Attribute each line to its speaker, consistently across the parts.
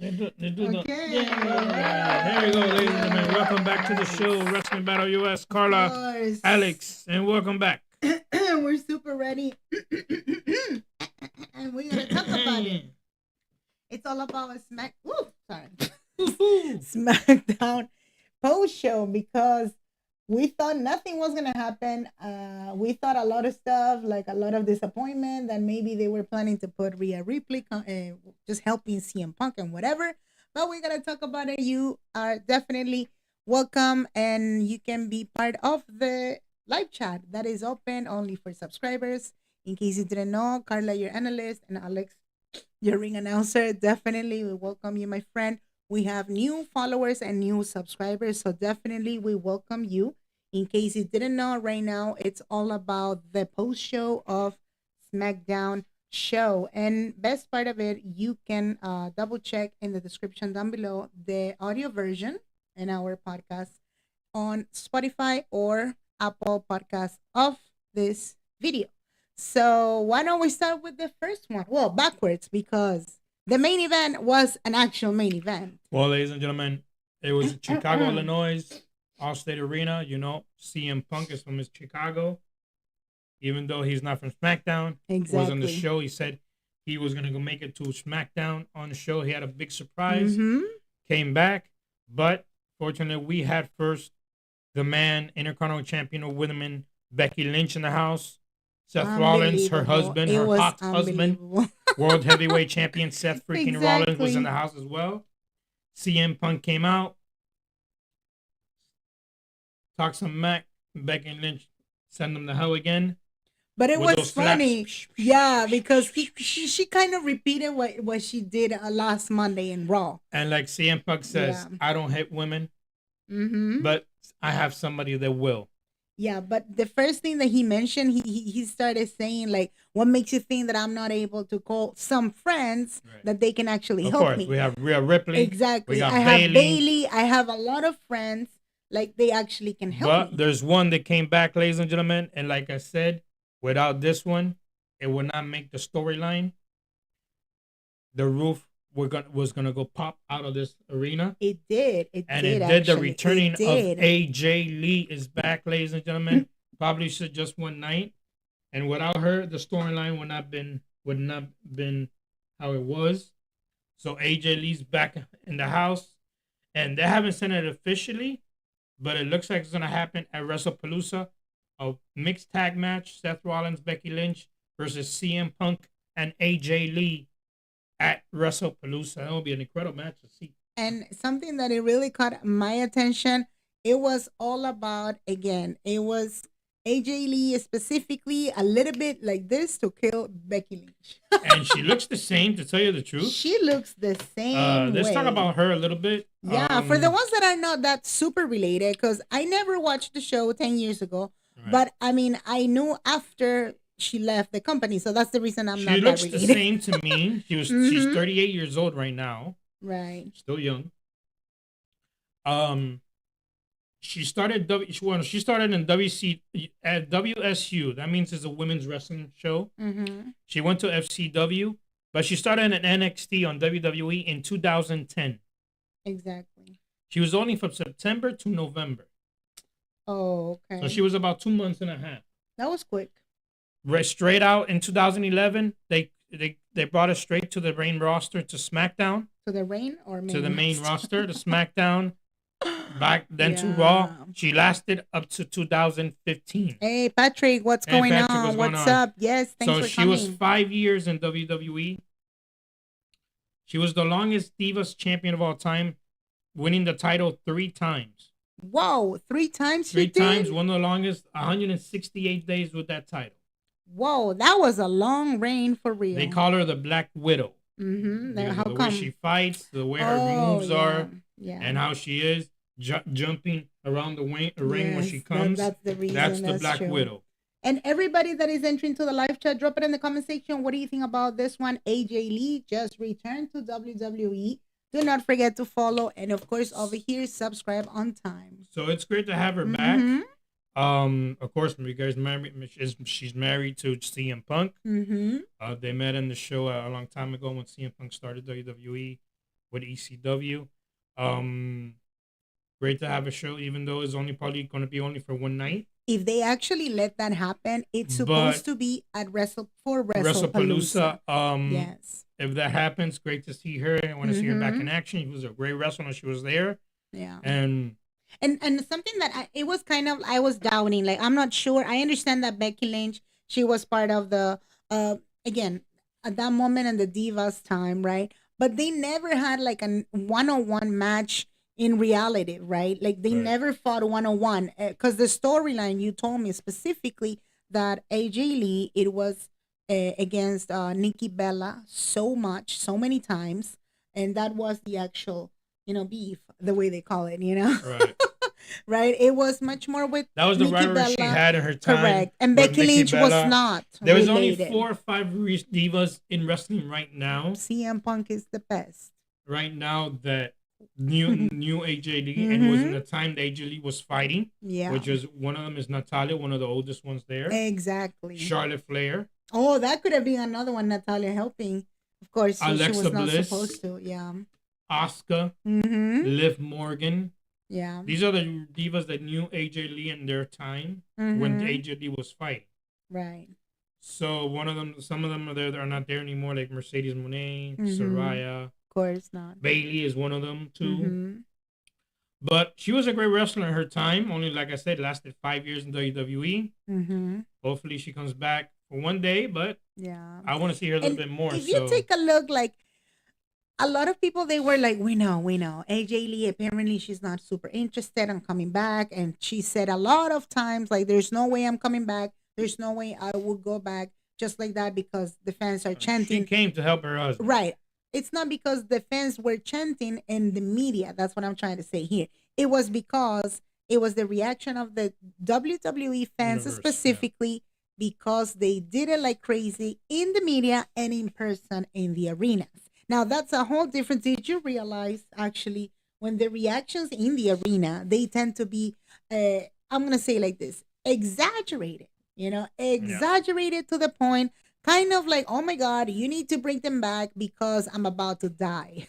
Speaker 1: Okay.
Speaker 2: There we go, ladies and gentlemen. Welcome back to the show, Wrestling Battle US. Carla, Alex, and welcome back.
Speaker 1: We're super ready. And we're going to talk about it. It's all about a SmackDown post show because we thought nothing was going to happen. We thought a lot of stuff, like a lot of disappointment, that maybe they were planning to put Rhea Ripley just helping CM Punk and whatever. But we're going to talk about it. You are definitely welcome, and you can be part of the live chat that is open only for subscribers. In case you didn't know, Carla, your analyst, and Alex, your ring announcer. Definitely, we welcome you, my friend. We have new followers and new subscribers, so definitely we welcome you. In case you didn't know, right now it's all about the post show of SmackDown show. And best part of it, you can double check in the description down below the audio version in our podcast on Spotify or Apple Podcasts of this video. So why don't we start with the first one? Well, backwards, because the main event was an actual main event.
Speaker 2: Well, ladies and gentlemen, it was Chicago, Illinois, Allstate Arena. You know, CM Punk is from Chicago. Even though he's not from SmackDown,
Speaker 1: Exactly.
Speaker 2: was on the show. He said he was going to go make it to SmackDown on the show. He had a big surprise. Came back. But fortunately, we had first the man, Intercontinental Champion of Women, Becky Lynch in the house. Seth Rollins, her husband, her hot husband, World Heavyweight Champion Seth freaking Rollins was in the house as well. CM Punk came out, talked some Mac, Becky Lynch sent them to hell again.
Speaker 1: But it was funny, yeah, because she kind of repeated what she did last Monday in Raw.
Speaker 2: And like CM Punk says, I don't hit women, but I have somebody that will.
Speaker 1: Yeah, but the first thing that he mentioned, he started saying, like, what makes you think that I'm not able to call some friends that they can actually help me?
Speaker 2: We have Rhea Ripley.
Speaker 1: Exactly.
Speaker 2: We got
Speaker 1: I have Bailey. I have a lot of friends. Like, they actually can help me.
Speaker 2: But there's one that came back, ladies and gentlemen. And like I said, without this one, it would not make the storyline. The roof was gonna go pop out of this arena.
Speaker 1: It did.
Speaker 2: It did. The returning of AJ Lee is back, ladies and gentlemen. Probably should just one night. And without her, the storyline would not been how it was. So AJ Lee's back in the house, and they haven't said it officially, but it looks like it's gonna happen at WrestlePalooza. A mixed tag match: Seth Rollins, Becky Lynch versus CM Punk and AJ Lee at WrestlePalooza. That will be an incredible match to see.
Speaker 1: And something that it really caught my attention, it was all about, again, it was AJ Lee specifically a little bit like this to kill Becky Lynch.
Speaker 2: And she looks the same, to tell you the truth.
Speaker 1: She looks the same
Speaker 2: Let's talk about her a little bit.
Speaker 1: Yeah, for the ones that are not that super related, because I never watched the show 10 years ago. Right. But, I mean, I knew after she left the company, so that's the reason I'm not that related.
Speaker 2: She looks the same to me. She's 38 years old right now.
Speaker 1: Right.
Speaker 2: Still young. She started in at WSU. That means it's a women's wrestling show. She went to FCW, but she started in NXT on WWE in 2010.
Speaker 1: Exactly.
Speaker 2: She was only from September to November.
Speaker 1: Oh, okay.
Speaker 2: So she was about 2 months and a half.
Speaker 1: That was quick.
Speaker 2: Straight out in 2011, they brought her straight to the main roster, to SmackDown.
Speaker 1: To the main
Speaker 2: roster, to SmackDown. Back then to Raw. She lasted up to 2015.
Speaker 1: Hey, Patrick, what's going on? What's up? Yes, thanks for coming. So
Speaker 2: she was 5 years in WWE. She was the longest Divas champion of all time, winning the title 3 times.
Speaker 1: Whoa, 3 times?
Speaker 2: 3 times, one of the longest, 168 days with that title.
Speaker 1: Whoa, that was a long reign for real.
Speaker 2: They call her the Black Widow.
Speaker 1: How
Speaker 2: the
Speaker 1: come?
Speaker 2: way she fights, the way her moves are, and how she is jumping around the ring when she comes.
Speaker 1: That's the reason.
Speaker 2: That's the Black Widow.
Speaker 1: And everybody that is entering to the live chat, drop it in the comment section. What do you think about this one? AJ Lee just returned to WWE. Do not forget to follow, and of course over here, subscribe on time.
Speaker 2: So it's great to have her back. Of course, because she's married to CM Punk. They met in the show a long time ago when CM Punk started WWE. with ECW. Great to have a show, even though it's only probably going to be only for one night.
Speaker 1: If they actually let that happen, it's supposed to be at WrestlePalooza.
Speaker 2: Yes. If that happens, great to see her. I want to see her back in action. She was a great wrestler when she was there.
Speaker 1: Yeah.
Speaker 2: And
Speaker 1: something that it was kind of, I was doubting. Like, I'm not sure. I understand that Becky Lynch, she was part of the, again, at that moment in the Divas time, right? But they never had like a one-on-one match in reality, right? Like they never fought one-on-one, because the storyline you told me specifically that AJ Lee, it was against Nikki Bella so many times, and that was the actual, beef, the way they call it, right. Right, it was much more with
Speaker 2: that was the
Speaker 1: Nikki
Speaker 2: rivalry
Speaker 1: Bella,
Speaker 2: she had in her time,
Speaker 1: correct, and Becky Lynch was not.
Speaker 2: There was related. Only 4 or 5 divas in wrestling right now.
Speaker 1: CM Punk is the best
Speaker 2: right now that new AJ Lee, and was in the time that AJ Lee was fighting. Yeah, which is one of them is Natalia, one of the oldest ones there.
Speaker 1: Exactly.
Speaker 2: Charlotte Flair.
Speaker 1: Oh, that could have been another one. Natalia helping, of course.
Speaker 2: Alexa
Speaker 1: she was not
Speaker 2: Bliss,
Speaker 1: supposed to. Yeah.
Speaker 2: Asuka, Liv Morgan.
Speaker 1: Yeah.
Speaker 2: These are the divas that knew AJ Lee in their time when AJ Lee was fighting.
Speaker 1: Right.
Speaker 2: So some of them are there that are not there anymore, like Mercedes Moné, Saraya.
Speaker 1: Of course not.
Speaker 2: Bailey is one of them too. But she was a great wrestler in her time. Only, like I said, lasted 5 years in WWE. Hopefully she comes back for one day, but yeah, I want to see her a little bit more.
Speaker 1: If you take a look, like, a lot of people, they were like, we know. AJ Lee, apparently she's not super interested in coming back. And she said a lot of times, like, there's no way I'm coming back. There's no way I would go back just like that, because the fans are chanting.
Speaker 2: She came to help her husband.
Speaker 1: Right. It's not because the fans were chanting in the media. That's what I'm trying to say here. It was because it was the reaction of the WWE fans specifically, because they did it like crazy in the media and in person in the arenas. Now, that's a whole difference. Did you realize, actually, when the reactions in the arena, they tend to be, I'm going to say like this, exaggerated, exaggerated to the point, kind of like, oh my God, you need to bring them back because I'm about to die.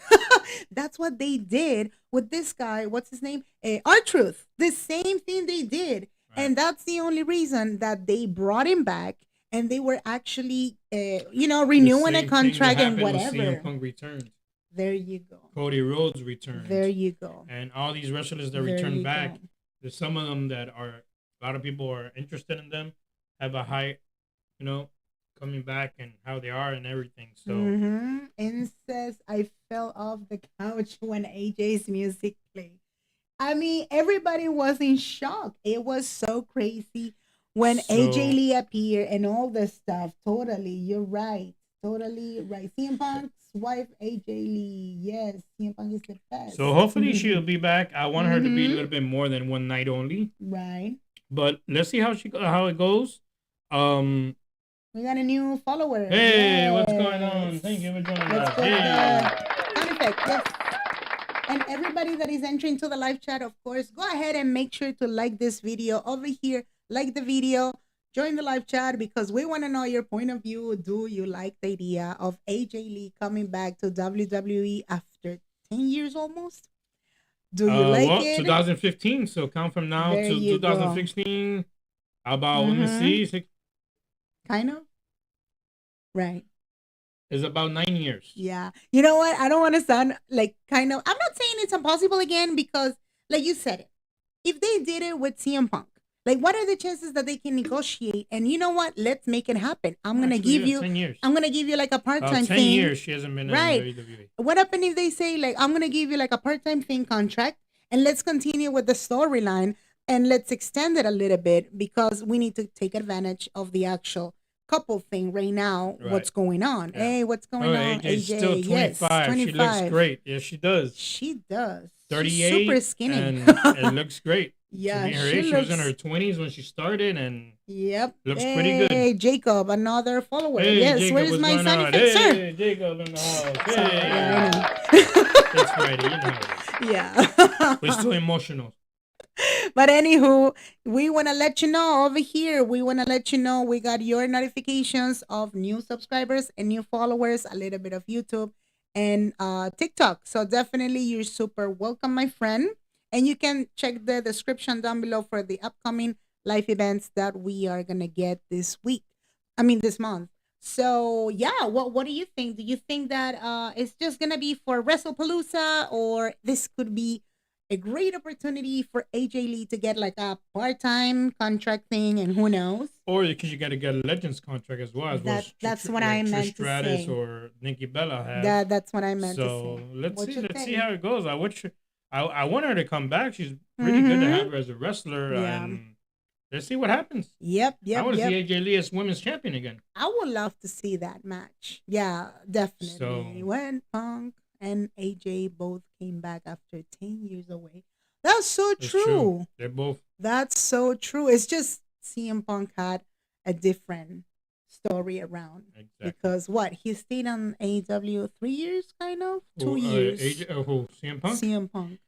Speaker 1: That's what they did with this guy. What's his name? R-Truth. The same thing they did. Right. And that's the only reason that they brought him back. And they were actually, renewing a contract and whatever.
Speaker 2: CM Punk returned.
Speaker 1: There you go.
Speaker 2: Cody Rhodes returned.
Speaker 1: There you go.
Speaker 2: And all these wrestlers that return back, there's some of them that are, a lot of people are interested in them, have a high, coming back and how they are and everything. So.
Speaker 1: And says, I fell off the couch when AJ's music played. I mean, everybody was in shock. It was so crazy. When AJ Lee appeared and all this stuff, totally, you're right. Totally right. CM Punk's wife, AJ Lee. Yes, CM Punk is the best.
Speaker 2: So hopefully she'll be back. I want her to be a little bit more than one night only.
Speaker 1: Right.
Speaker 2: But let's see how it goes.
Speaker 1: We got a new follower.
Speaker 2: Hey, what's going on? Thank you for joining us.
Speaker 1: Sound effect, yes. And everybody that is entering to the live chat, of course, go ahead and make sure to like this video over here. Like the video, join the live chat, because we want to know your point of view. Do you like the idea of AJ Lee coming back to WWE after 10 years almost? Do you like it?
Speaker 2: 2015, so count from now to 2016. How about, let me see.
Speaker 1: Kind of. Right.
Speaker 2: It's about 9 years.
Speaker 1: Yeah. You know what? I don't want to sound like kind of, I'm not saying it's impossible again, because like you said it, if they did it with CM Punk, like, what are the chances that they can negotiate? And you know what? Let's make it happen. I'm going to give you
Speaker 2: 10 years.
Speaker 1: I'm going to give you like a part-time thing. 10
Speaker 2: years she hasn't been in WWE.
Speaker 1: What happened if they say, like, I'm going to give you like a part-time thing contract, and let's continue with the storyline and let's extend it a little bit, because we need to take advantage of the actual couple thing right now. Right. What's going on? Yeah. Hey, what's going on?
Speaker 2: AJ's still 25. Yes, 25. She looks great. Yes, she does.
Speaker 1: She does.
Speaker 2: 38.
Speaker 1: She's super skinny.
Speaker 2: And it looks great.
Speaker 1: Yeah,
Speaker 2: she was in her 20s when she started, and looks pretty good.
Speaker 1: Hey, Jacob, another follower. Hey, yes, Jacob, where's my sound effect, sir?
Speaker 2: Hey, Jacob in the house. Hey. It's Friday, you know how it is.
Speaker 1: Yeah.
Speaker 2: We're still emotional.
Speaker 1: But anywho, we want to let you know over here. We want to let you know we got your notifications of new subscribers and new followers, a little bit of YouTube, and TikTok. So definitely you're super welcome, my friend. And you can check the description down below for the upcoming live events that we are gonna get this week. I mean this month. So yeah, what do you think? Do you think that it's just gonna be for WrestlePalooza, or this could be a great opportunity for AJ Lee to get like a part-time contract thing, and who knows?
Speaker 2: Or because you got to get a Legends contract as well,
Speaker 1: That's what
Speaker 2: like
Speaker 1: I
Speaker 2: Trish
Speaker 1: meant to
Speaker 2: Stratus
Speaker 1: say.
Speaker 2: or Nikki Bella have.
Speaker 1: That's what I meant to
Speaker 2: So
Speaker 1: say.
Speaker 2: let's
Speaker 1: What
Speaker 2: see.
Speaker 1: you
Speaker 2: Let's see
Speaker 1: think?
Speaker 2: how it goes. I want her to come back. She's pretty good to have
Speaker 1: Mm-hmm.
Speaker 2: her as a wrestler,
Speaker 1: Yeah.
Speaker 2: and let's see what happens.
Speaker 1: Yep.
Speaker 2: I want to see
Speaker 1: Yep.
Speaker 2: AJ Lee as women's champion again.
Speaker 1: I would love to see that match. Yeah, definitely.
Speaker 2: So
Speaker 1: When Punk and AJ both came back after 10 years away. That's so
Speaker 2: it's
Speaker 1: true.
Speaker 2: They're both.
Speaker 1: That's so true. It's just CM Punk had a different story around.
Speaker 2: Exactly.
Speaker 1: Because what? He stayed on AEW 3 years, kind of? 2 years.
Speaker 2: CM Punk?
Speaker 1: CM Punk.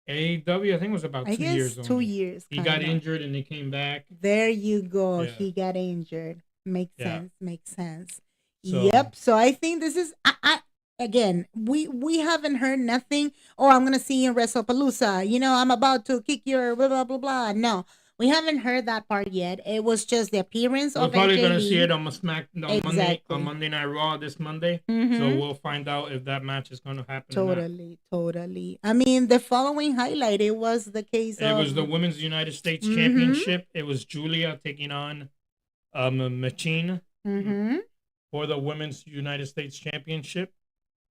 Speaker 2: AEW, I think it was about 2 years.
Speaker 1: 2 years.
Speaker 2: He got injured and he came back.
Speaker 1: There you go.
Speaker 2: Yeah.
Speaker 1: He got injured. Makes sense. Makes sense.
Speaker 2: So,
Speaker 1: yep. So I think this is I again, we haven't heard nothing. Oh, I'm gonna see you in WrestlePalooza. You know, I'm about to kick your blah blah blah blah. No. We haven't heard that part yet. It was just the appearance
Speaker 2: we're
Speaker 1: of
Speaker 2: probably
Speaker 1: AJ
Speaker 2: gonna
Speaker 1: Lee.
Speaker 2: see it on Monday Night Raw this Monday.
Speaker 1: Mm-hmm.
Speaker 2: So we'll find out if that match is gonna happen.
Speaker 1: Totally. I mean, the following highlight, it was the case
Speaker 2: of... It was the Women's United States Championship. It was Julia taking on Machine for the Women's United States Championship.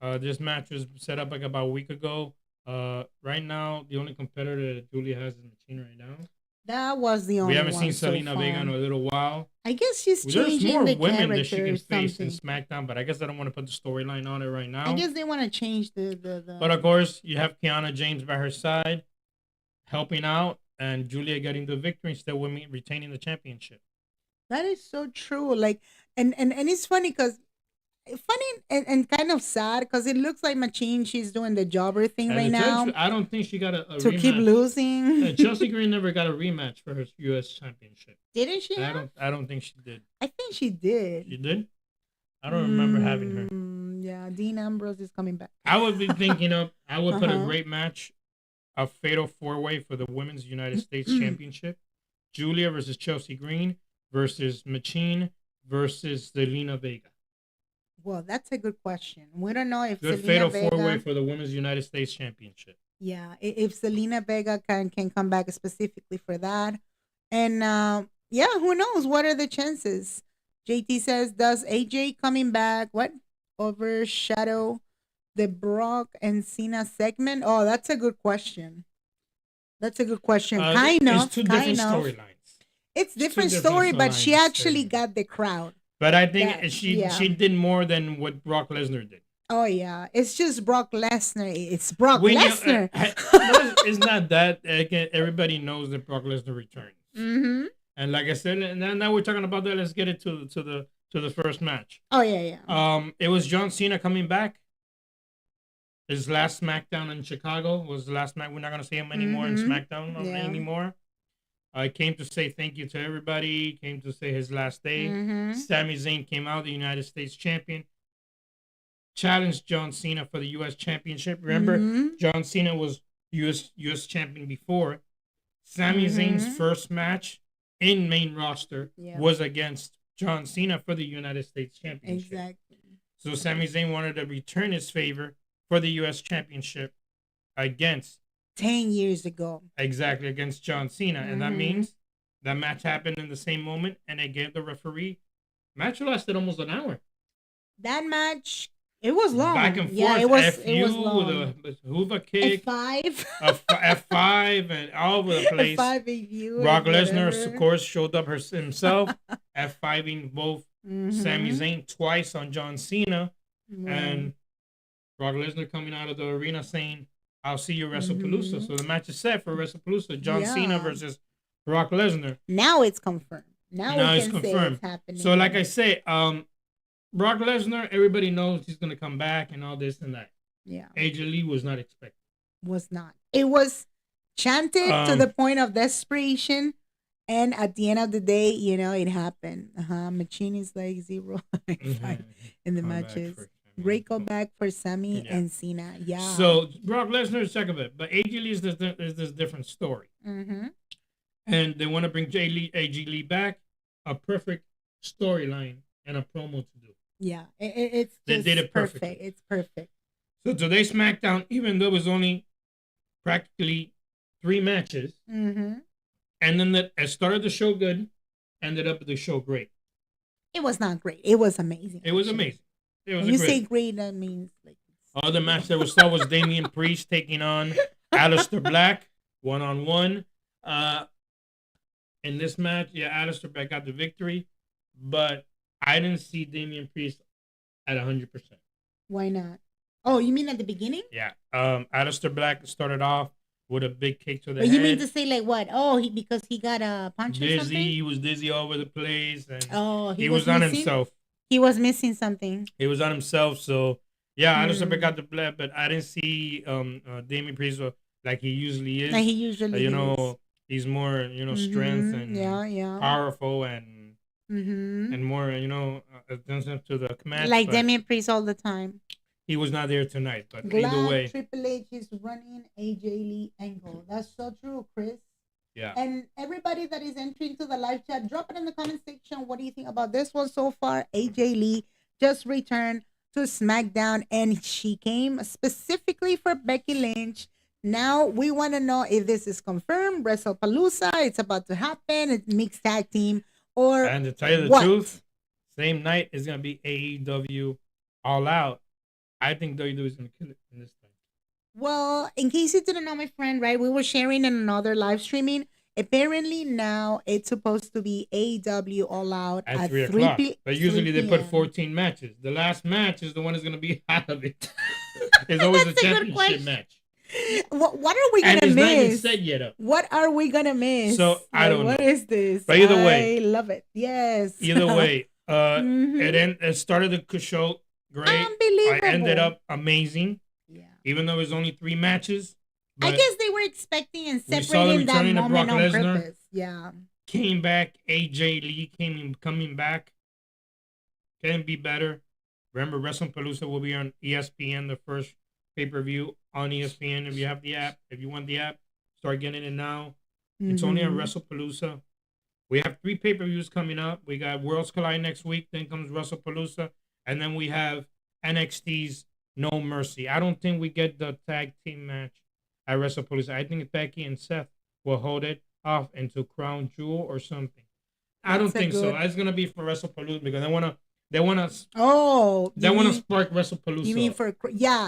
Speaker 2: This match was set up like about a week ago. Right now, the only competitor that Julia has is Machine right now.
Speaker 1: That was the only one.
Speaker 2: We haven't seen Selena Vega in a little while.
Speaker 1: I guess she's changing
Speaker 2: There's more
Speaker 1: the
Speaker 2: women that she can
Speaker 1: something.
Speaker 2: face in SmackDown, but I guess I don't want to put the storyline on it right now.
Speaker 1: I guess they want to change the...
Speaker 2: But of course, you have Kiana James by her side, helping out, and Julia getting the victory, still retaining the championship.
Speaker 1: That is so true. Like, and it's funny because... and kind of sad because it looks like Machine, she's doing the jobber thing right now.
Speaker 2: I don't think she got a
Speaker 1: to
Speaker 2: rematch.
Speaker 1: Keep losing.
Speaker 2: Chelsea Green never got a rematch for her U.S. championship.
Speaker 1: Didn't she?
Speaker 2: I don't think she did.
Speaker 1: I think she did.
Speaker 2: She did? I don't remember having her.
Speaker 1: Yeah, Dean Ambrose is coming back.
Speaker 2: I would be thinking of, I would put a great match, a fatal 4-way for the Women's United States Championship. Julia versus Chelsea Green versus Machine versus Zelina Vega.
Speaker 1: Well, that's a good question. We don't know if
Speaker 2: the fatal 4-way for the Women's United States Championship.
Speaker 1: Yeah, if Zelina Vega can come back specifically for that. And yeah, who knows? What are the chances? JT says, does AJ coming back overshadow the Brock and Cena segment? Oh, that's a good question. Kind of.
Speaker 2: It's two different storylines.
Speaker 1: It's different story, but she actually got the crowd.
Speaker 2: But I think she did more than what Brock Lesnar did.
Speaker 1: Oh, yeah. It's just Brock Lesnar. It's Brock Lesnar.
Speaker 2: It's not that. Everybody knows that Brock Lesnar returns.
Speaker 1: Mm-hmm.
Speaker 2: And like I said, and now we're talking about that. Let's get it to the first match.
Speaker 1: Oh, yeah.
Speaker 2: It was John Cena coming back. His last SmackDown in Chicago was the last match. We're not going to see him anymore in SmackDown anymore. Came to say thank you to everybody. Came to say his last day. Sami Zayn came out, the United States champion. Challenged John Cena for the U.S. Championship. Remember, John Cena was U.S. champion before. Sami Zayn's first match in main roster was against John Cena for the United States Championship.
Speaker 1: Exactly.
Speaker 2: So Sami Zayn wanted to return his favor for the U.S. Championship against
Speaker 1: 10 years ago.
Speaker 2: Exactly, against John Cena. And that means that match happened in the same moment, and they gave the referee. Match lasted almost an hour.
Speaker 1: That match, it was long.
Speaker 2: Back and forth.
Speaker 1: Yeah, it was long.
Speaker 2: With a Hoover kick.
Speaker 1: F5.
Speaker 2: F5 and all over the place.
Speaker 1: F5 AU.
Speaker 2: Brock Lesnar, of course, showed up himself. F5ing both Sami Zayn twice on John Cena. And Brock Lesnar coming out of the arena saying, I'll see you at WrestlePalooza. So the match is set for WrestlePalooza. John Cena versus Brock Lesnar.
Speaker 1: Now it's confirmed. Now it's confirmed. Say it's happening.
Speaker 2: So like I say, Brock Lesnar, everybody knows he's going to come back and all this and that.
Speaker 1: Yeah.
Speaker 2: AJ Lee was not expected.
Speaker 1: Was not. It was chanted to the point of desperation. And at the end of the day, it happened. Machine is like 0 in the matches. Great comeback for Sami and Cena. Yeah.
Speaker 2: So Brock Lesnar is second bit, but AJ Lee is this different story. And they want to bring AJ Lee back. A perfect storyline and a promo to do.
Speaker 1: Yeah, it's
Speaker 2: they did it perfectly.
Speaker 1: It's perfect.
Speaker 2: So today's SmackDown, even though it was only practically 3 matches, and then it started the show good, ended up the show great.
Speaker 1: It was not great. It was amazing.
Speaker 2: It was amazing. It was
Speaker 1: when you say great, that means like.
Speaker 2: Other match that was saw was Damian Priest taking on Aleister Black 1-on-1. In this match, Aleister Black got the victory, but I didn't see Damian Priest at 100%.
Speaker 1: Why not? Oh, you mean at the beginning?
Speaker 2: Yeah. Aleister Black started off with a big kick to the
Speaker 1: head.
Speaker 2: You
Speaker 1: mean to say like what? Oh, because he got a punch or something?
Speaker 2: He was dizzy all over the place. And
Speaker 1: he
Speaker 2: was on himself.
Speaker 1: He was missing something.
Speaker 2: He was on himself. So, Aleister Black got the black, but I didn't see Damian Priest like he usually is.
Speaker 1: Like he usually is.
Speaker 2: He's more, strength and powerful and more, attention to the match.
Speaker 1: Like Damian Priest all the time.
Speaker 2: He was not there tonight, but
Speaker 1: Glad
Speaker 2: either way.
Speaker 1: Triple H is running AJ Lee angle. That's so true, Chris.
Speaker 2: Yeah.
Speaker 1: And everybody that is entering to the live chat, drop it in the comment section. What do you think about this one so far? AJ Lee just returned to SmackDown, and she came specifically for Becky Lynch. Now we want to know if this is confirmed. WrestlePalooza, it's about to happen. It's mixed tag team, or
Speaker 2: and to tell you the truth, same night is gonna be AEW All Out. I think WWE is gonna kill it in this thing.
Speaker 1: Well, in case you didn't know, my friend, right? We were sharing in another live streaming. Apparently now it's supposed to be AEW All Out
Speaker 2: at 3 o'clock. But usually they put 14 matches. The last match is the one that's gonna be out of it. It's always a championship match.
Speaker 1: What are we gonna miss?
Speaker 2: Not even said yet.
Speaker 1: What are we gonna miss?
Speaker 2: So I don't know.
Speaker 1: What is this?
Speaker 2: But either way,
Speaker 1: I love it. Yes.
Speaker 2: Either way, it started the show great.
Speaker 1: Unbelievable.
Speaker 2: I ended up amazing.
Speaker 1: Yeah.
Speaker 2: Even though it was only 3 matches.
Speaker 1: I guess they were expecting and separating that moment on purpose. Yeah.
Speaker 2: Came back. AJ Lee coming back. Can be better. Remember, WrestlePalooza will be on ESPN, the first pay-per-view on ESPN. If you have the app, if you want the app, start getting it now. It's only on WrestlePalooza. We have 3 pay-per-views coming up. We got Worlds Collide next week. Then comes WrestlePalooza. And then we have NXT's No Mercy. I don't think we get the tag team match at WrestlePalooza. I think Becky and Seth will hold it off into Crown Jewel or something. I don't think so. It's gonna be for WrestlePalooza because they wanna spark WrestlePalooza.
Speaker 1: You mean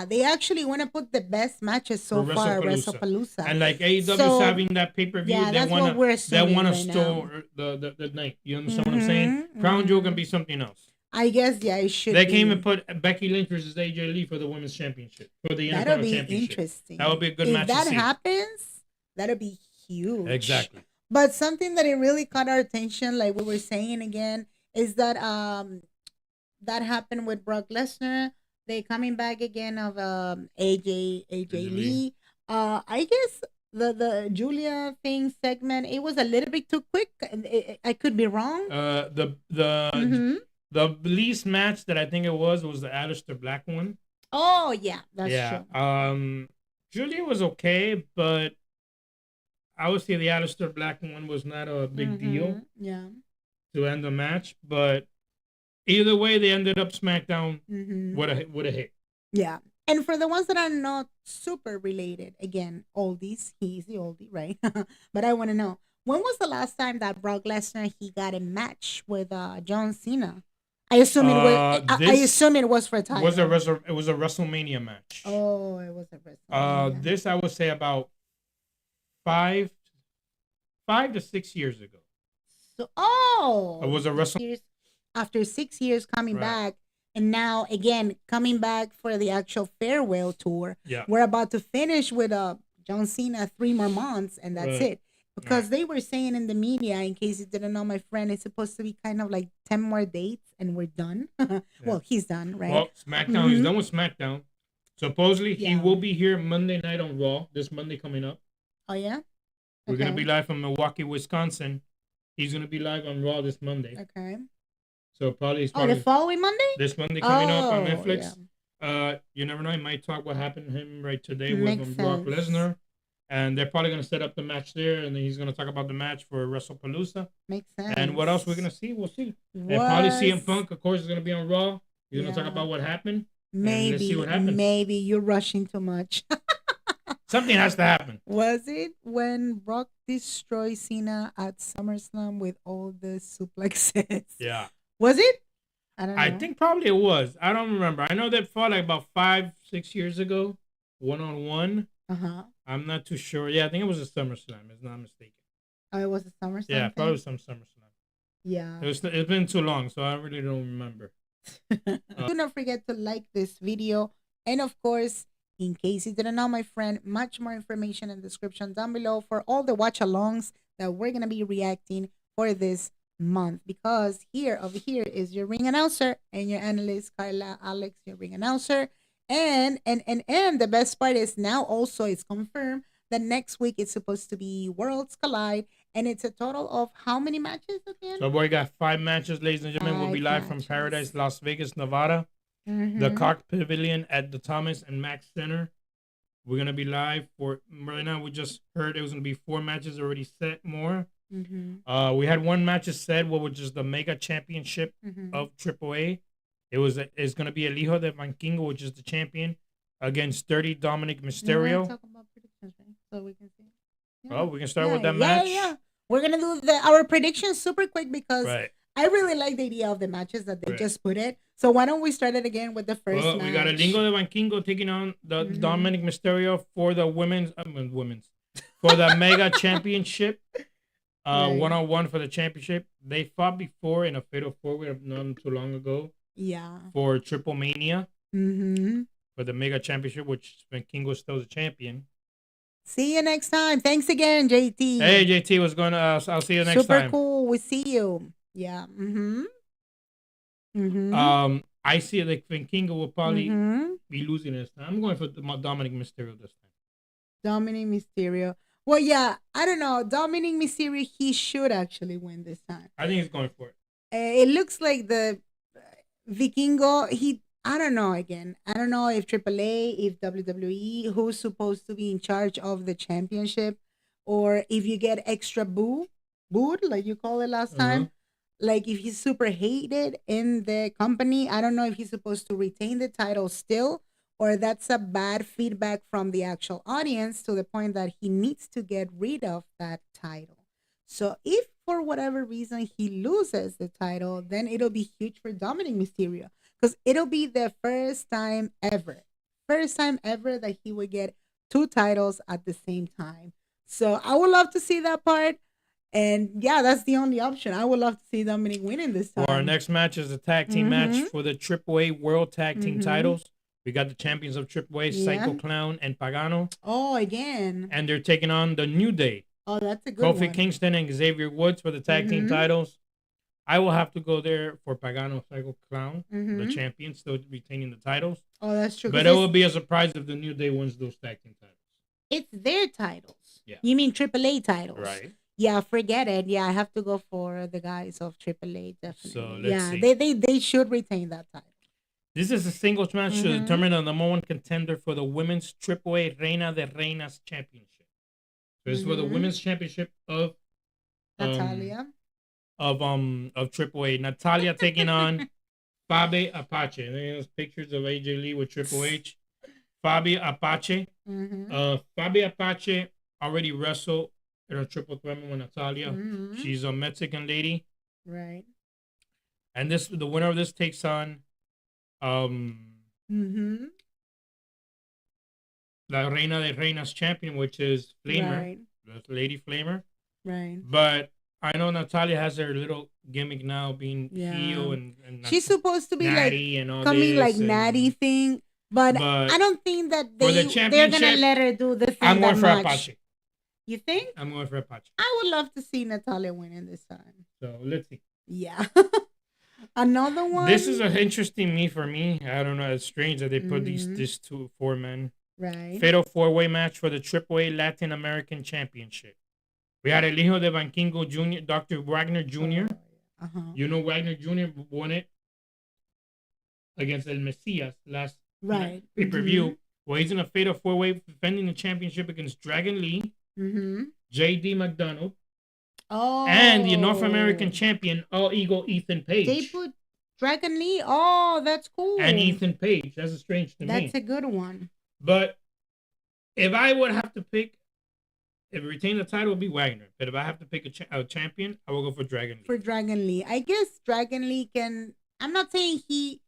Speaker 1: they actually wanna put the best matches so far at WrestlePalooza.
Speaker 2: And like AEW's having that pay-per-view, they wanna store the night. You understand what I'm saying? Crown Jewel can be something else.
Speaker 1: I guess it should.
Speaker 2: They came and put Becky Lynch versus AJ Lee for the women's championship, for the
Speaker 1: That'll
Speaker 2: NFL
Speaker 1: be
Speaker 2: championship.
Speaker 1: Interesting.
Speaker 2: That would be a good match.
Speaker 1: If that happens, that'll be huge.
Speaker 2: Exactly.
Speaker 1: But something that it really caught our attention, like we were saying again, is that that happened with Brock Lesnar. They coming back again of AJ Lee. I guess the Julia thing segment, it was a little bit too quick. I could be wrong.
Speaker 2: The least match that I think it was the Aleister Black one.
Speaker 1: Oh yeah, that's
Speaker 2: true. Julia was okay, but I would say the Aleister Black one was not a big deal.
Speaker 1: Yeah.
Speaker 2: To end the match, but either way, they ended up SmackDown with a hit.
Speaker 1: Yeah, and for the ones that are not super related, again, oldies. He's the oldie, right? But I want to know, when was the last time that Brock Lesnar he got a match with John Cena? I assume it was. I assume it was for a title.
Speaker 2: It was a WrestleMania match.
Speaker 1: Oh, it was a WrestleMania.
Speaker 2: This I would say about 5 to 6 years ago.
Speaker 1: So,
Speaker 2: it was a WrestleMania.
Speaker 1: After 6 years coming back, and now again coming back for the actual farewell tour.
Speaker 2: Yeah,
Speaker 1: we're about to finish with John Cena 3 more months, and that's it. Because they were saying in the media, in case you didn't know, my friend, it's supposed to be kind of like 10 more dates and we're done. Well, he's done, right?
Speaker 2: Well, SmackDown, he's done with SmackDown. Supposedly, he will be here Monday night on Raw, this Monday coming up.
Speaker 1: Oh, yeah?
Speaker 2: We're going to be live from Milwaukee, Wisconsin. He's going to be live on Raw this Monday.
Speaker 1: Okay.
Speaker 2: So probably...
Speaker 1: the following Monday?
Speaker 2: This Monday coming up on Netflix. You never know. He might talk what happened to him right today with
Speaker 1: Makes
Speaker 2: Brock
Speaker 1: sense.
Speaker 2: Lesnar. And they're probably going to set up the match there. And then he's going to talk about the match for WrestlePalooza.
Speaker 1: Makes sense.
Speaker 2: And what else we're going to see? We'll see. And
Speaker 1: Was
Speaker 2: probably CM Punk, of course, is going to be on Raw. He's going to talk
Speaker 1: Yeah.
Speaker 2: about what happened. And
Speaker 1: maybe
Speaker 2: let's see what happens.
Speaker 1: maybe you're rushing too much.
Speaker 2: Something has to happen.
Speaker 1: Was it when Brock destroyed Cena at SummerSlam with all the suplexes?
Speaker 2: Yeah.
Speaker 1: Was it? I don't know.
Speaker 2: I think probably it was. I don't remember. I know they fought like about 5-6 years ago, 1-on-1. I'm not too sure. Yeah, I think it was a SummerSlam, if not mistaken.
Speaker 1: Oh, it was a SummerSlam?
Speaker 2: Yeah, probably some SummerSlam.
Speaker 1: Yeah.
Speaker 2: It's been too long, so I really don't remember.
Speaker 1: Do not forget to like this video. And of course, in case you didn't know, my friend, much more information in the description down below for all the watch-alongs that we're going to be reacting for this month. Because over here is your ring announcer and your analyst, Carla, Alex, your ring announcer. And the best part is now also it's confirmed that next week it's supposed to be Worlds Collide. And it's a total of how many matches again?
Speaker 2: So we got 5 matches, ladies and gentlemen. We'll be live from Paradise, Las Vegas, Nevada. The Cox Pavilion at the Thomas and Mack Center. We're going to be live for, right now we just heard it was going to be 4 matches already set more. We had 1 match set, which is the Mega Championship of AAA. It's going to be El Hijo de Vankingo, which is the champion, against Dirty Dominic Mysterio.
Speaker 1: Talk about predictions, right? So we can see.
Speaker 2: Yeah. Oh, we can start with that match.
Speaker 1: Yeah. We're going to do our predictions super quick because I really like the idea of the matches that they just put it. So why don't we start it again with the first match?
Speaker 2: We got El Hijo de Vankingo taking on the Dominic Mysterio for the for the Mega Championship. 1-on-1 for the championship. They fought before in a Fatal 4-Way not too long ago.
Speaker 1: Yeah. For
Speaker 2: Triple Mania. For the Mega Championship, which Vankingo still the champion.
Speaker 1: See you next time. Thanks again, JT.
Speaker 2: Hey, JT, what's going on? I'll see you next time.
Speaker 1: Super cool. We see you. Yeah.
Speaker 2: I see like Vankingo will probably be losing this time. I'm going for Dominic Mysterio this time. Dominic
Speaker 1: Mysterio. Well, yeah, I don't know. Dominic Mysterio, he should actually win this time.
Speaker 2: I think he's going for it.
Speaker 1: It looks like the Vikingo, I don't know again. I don't know if AAA, if WWE, who's supposed to be in charge of the championship, or if you get extra booed, like you call it last time. Like if he's super hated in the company, I don't know if he's supposed to retain the title still, or that's a bad feedback from the actual audience to the point that he needs to get rid of that title. So if for whatever reason he loses the title, then it'll be huge for Dominic Mysterio because it'll be the first time ever that he would get 2 titles at the same time. So I would love to see that part. And yeah, that's the only option. I would love to see Dominic winning this time.
Speaker 2: Well, our next match is a tag team match for the AAA World Tag Team titles. We got the champions of AAA, Psycho Clown and Pagano.
Speaker 1: Oh, again.
Speaker 2: And they're taking on the New Day.
Speaker 1: Oh, that's a good one.
Speaker 2: Kofi Kingston and Xavier Woods for the tag team titles. I will have to go there for Pagano, Psycho Clown, the champions, still retaining the titles.
Speaker 1: Oh, that's true.
Speaker 2: But it will be a surprise if the New Day wins those tag team titles.
Speaker 1: It's their titles.
Speaker 2: Yeah.
Speaker 1: You mean AAA titles?
Speaker 2: Right.
Speaker 1: Yeah, forget it. Yeah, I have to go for the guys of AAA, definitely.
Speaker 2: So let's see.
Speaker 1: They should retain that title.
Speaker 2: This is a singles match to determine the number 1 contender for the women's AAA Reina de Reinas Championship. So this is for the women's championship of
Speaker 1: Natalia.
Speaker 2: Of AAA. Natalia taking on Fabi Apache. And there's pictures of AJ Lee with Triple H. Fabi Apache. Fabi Apache already wrestled in a triple threat with Natalia. She's a Mexican lady.
Speaker 1: Right.
Speaker 2: And the winner of this takes on La Reina de Reinas champion, which is Flamer. Right. Lady Flamer.
Speaker 1: Right.
Speaker 2: But I know Natalia has her little gimmick now being heel and
Speaker 1: she's supposed to be
Speaker 2: Natty and all
Speaker 1: coming like Natty thing. But I don't think that they're gonna let her do the thing.
Speaker 2: I'm going for
Speaker 1: much.
Speaker 2: Apache.
Speaker 1: You think?
Speaker 2: I'm going for Apache.
Speaker 1: I would love to see Natalia winning this time.
Speaker 2: So let's see.
Speaker 1: Yeah. Another one.
Speaker 2: This is an interesting for me. I don't know. It's strange that they put these 4 men.
Speaker 1: Right.
Speaker 2: Fatal 4-Way match for the AAA Latin American Championship. We had El Hijo de Vankingo Jr., Dr. Wagner Jr. You know Wagner Jr. won it against El Mesias last
Speaker 1: Right.
Speaker 2: Pay-per-view. Well, he's in a fatal 4-way defending the championship against Dragon Lee, J.D. McDonald, and the North American champion, All Eagle Ethan Page.
Speaker 1: They put Dragon Lee. Oh, that's cool.
Speaker 2: And Ethan Page. That's strange to me.
Speaker 1: That's a good one.
Speaker 2: But if I would have to pick, if retain the title, it would be Wagner. But if I have to pick a champion, I will go for Dragon Lee.
Speaker 1: For Dragon Lee. I guess Dragon Lee can... I'm not saying he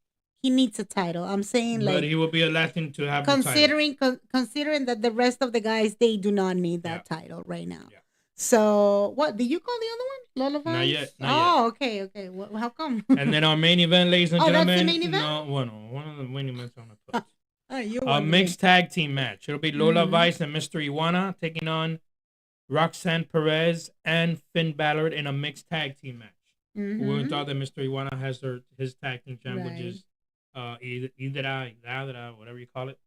Speaker 1: needs a title. I'm saying like...
Speaker 2: But he will be a Latin to have
Speaker 1: considering that the rest of the guys, they do not need that title right now. Yeah. So, what? Did you call the other one? Lola Vice?
Speaker 2: Not yet.
Speaker 1: Oh, okay. Well, how come?
Speaker 2: And then our main event, ladies and gentlemen.
Speaker 1: That's the main event?
Speaker 2: No, one of the main events on the post. A mixed tag team match. It'll be Lola Vice and Mr. Iguana taking on Roxanne Perez and Finn Balor in a mixed tag team match. We thought that Mr. Iguana has his tag team champ, which is Idra, whatever you call it.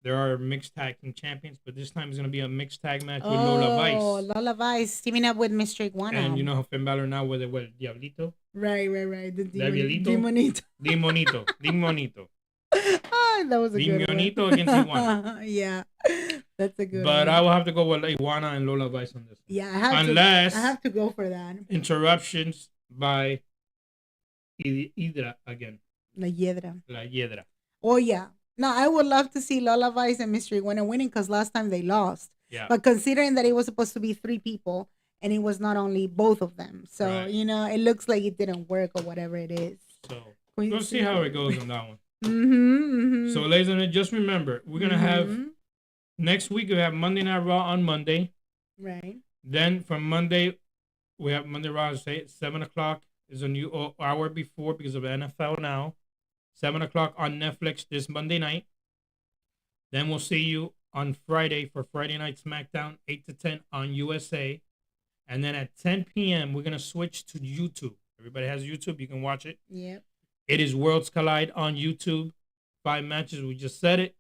Speaker 2: There are mixed tag team champions, but this time it's going to be a mixed tag match with Lola Vice.
Speaker 1: Oh, Lola Vice teaming up with Mr. Iguana.
Speaker 2: And you know how Finn Balor now with Diablito?
Speaker 1: Right. The
Speaker 2: Diablito? Dimonito.
Speaker 1: Oh, that was a good one.
Speaker 2: Dimonito against Iguana.
Speaker 1: Yeah, that's a good one.
Speaker 2: But I will have to go with Iguana and Lola Vice on this one.
Speaker 1: Yeah, I have to go for that.
Speaker 2: Interruptions by Hydra again.
Speaker 1: La
Speaker 2: Hiedra.
Speaker 1: Oh, yeah. No, I would love to see Lola Vice and Mr. Iguana winning because last time they lost.
Speaker 2: Yeah.
Speaker 1: But considering that it was supposed to be 3 people and it was not only both of them. So, it looks like it didn't work or whatever it is.
Speaker 2: So, we'll see how it goes on that one. So, ladies and gentlemen, just remember, we're going to have, next week, we have Monday Night Raw on Monday.
Speaker 1: Right.
Speaker 2: Then from Monday, we have Monday Raw at 7 o'clock. Is a new hour before because of NFL Now. 7 o'clock on Netflix this Monday night. Then we'll see you on Friday for Friday Night Smackdown, 8 to 10 on USA. And then at 10 p.m., we're going to switch to YouTube. Everybody has YouTube. You can watch it.
Speaker 1: Yep.
Speaker 2: It is Worlds Collide on YouTube. 5 matches. We just said it.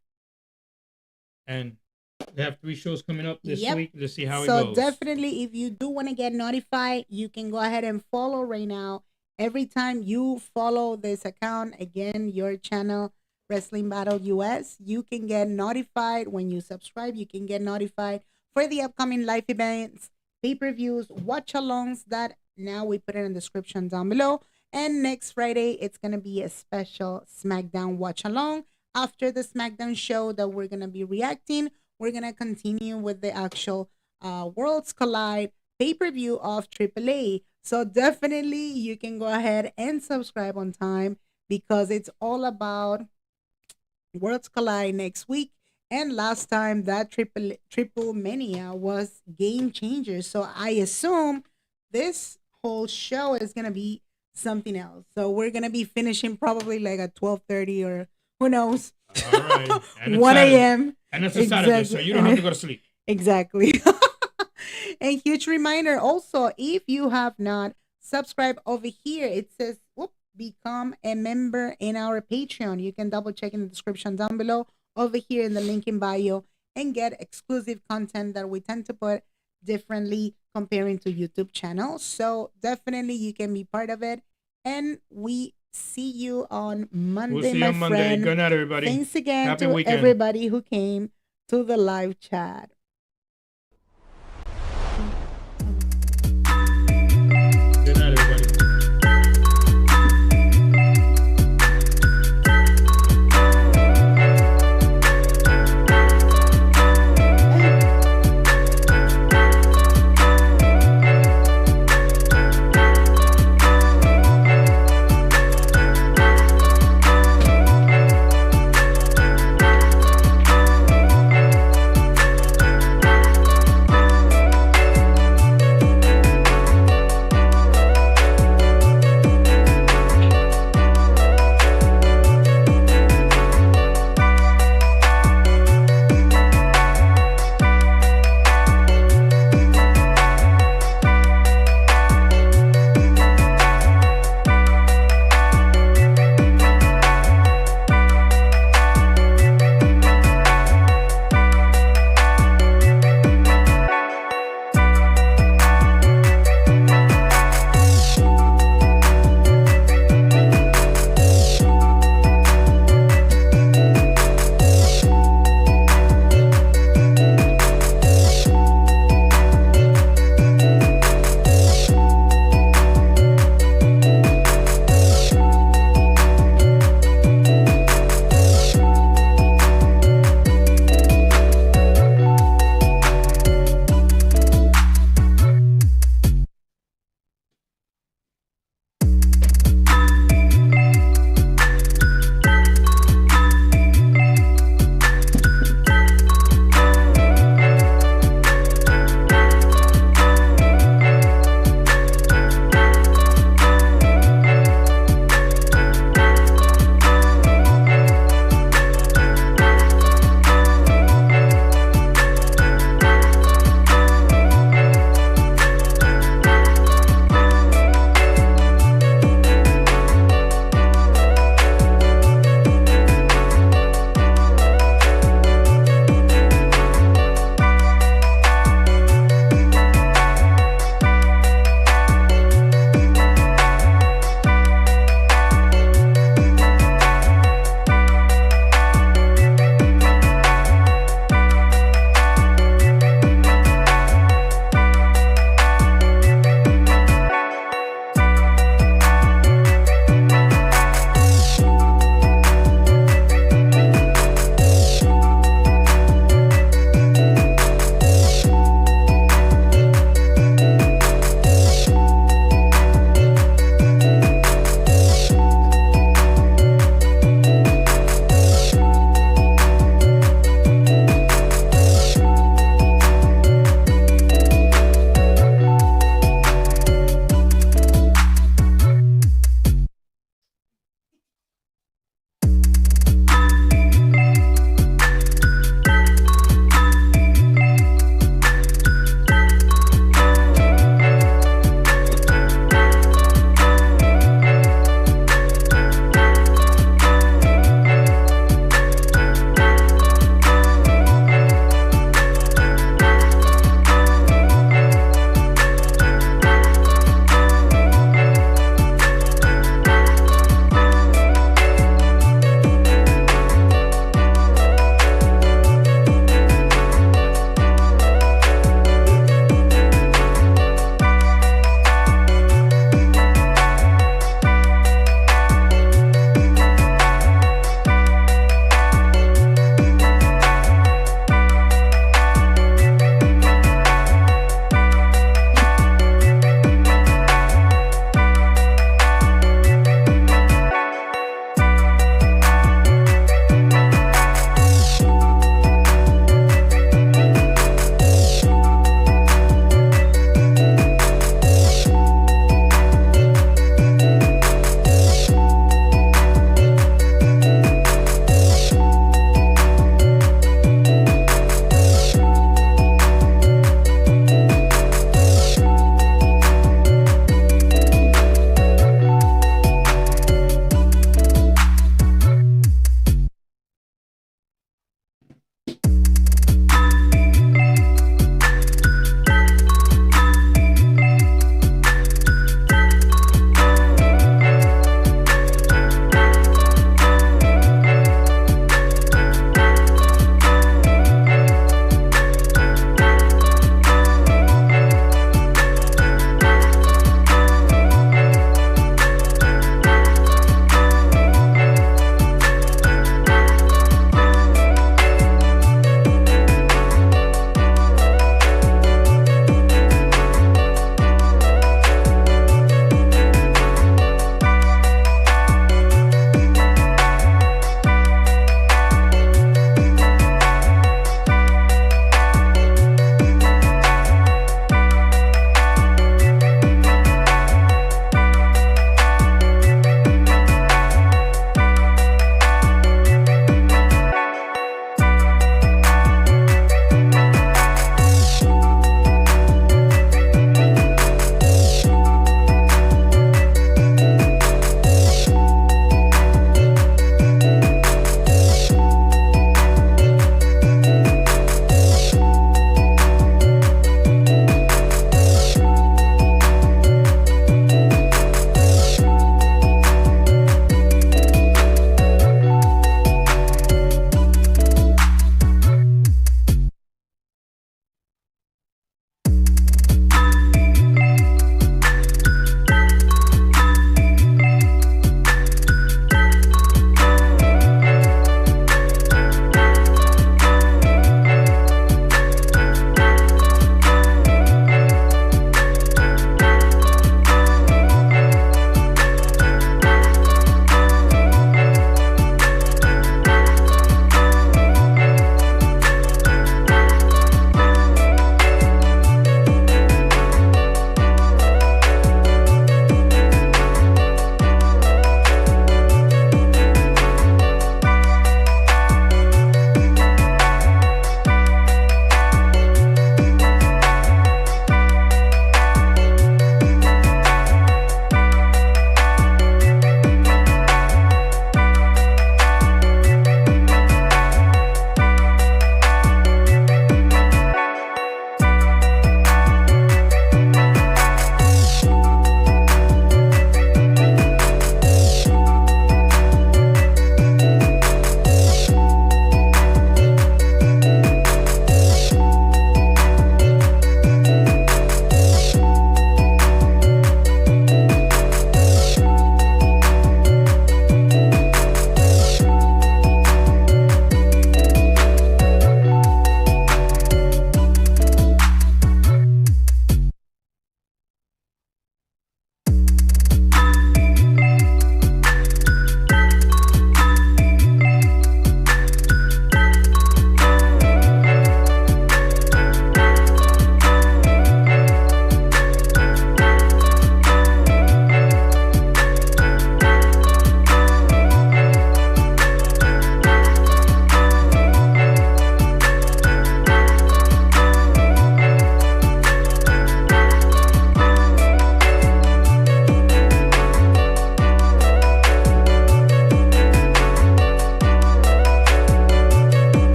Speaker 2: And they have 3 shows coming up this week. Let's see how it goes.
Speaker 1: So definitely, if you do want to get notified, you can go ahead and follow right now. Every time you follow this account, again, your channel, Wrestling Battle US, you can get notified. When you subscribe, you can get notified for the upcoming live events, pay-per-views, watch-alongs that now we put it in the description down below. And next Friday, it's going to be a special SmackDown watch-along. After the SmackDown show that we're going to be reacting, we're going to continue with the actual Worlds Collide pay-per-view of AAA. So definitely you can go ahead and subscribe on time because it's all about Worlds Collide next week. And last time that triple mania was game changer. So I assume this whole show is going to be something else. So we're going to be finishing probably like at 12:30 or who knows.
Speaker 2: All right.
Speaker 1: 1 a.m.
Speaker 2: And it's a Saturday, so you don't have to go to sleep.
Speaker 1: Exactly. A huge reminder also, if you have not subscribed over here, it says become a member in our Patreon. You can double check in the description down below over here in the link in bio and get exclusive content that we tend to put differently comparing to YouTube channels. So definitely you can be part of it. And we see you on Monday,
Speaker 2: we'll see you on Monday. Good night, everybody.
Speaker 1: Thanks again
Speaker 2: Happy
Speaker 1: to
Speaker 2: weekend.
Speaker 1: Everybody who came to the live chat.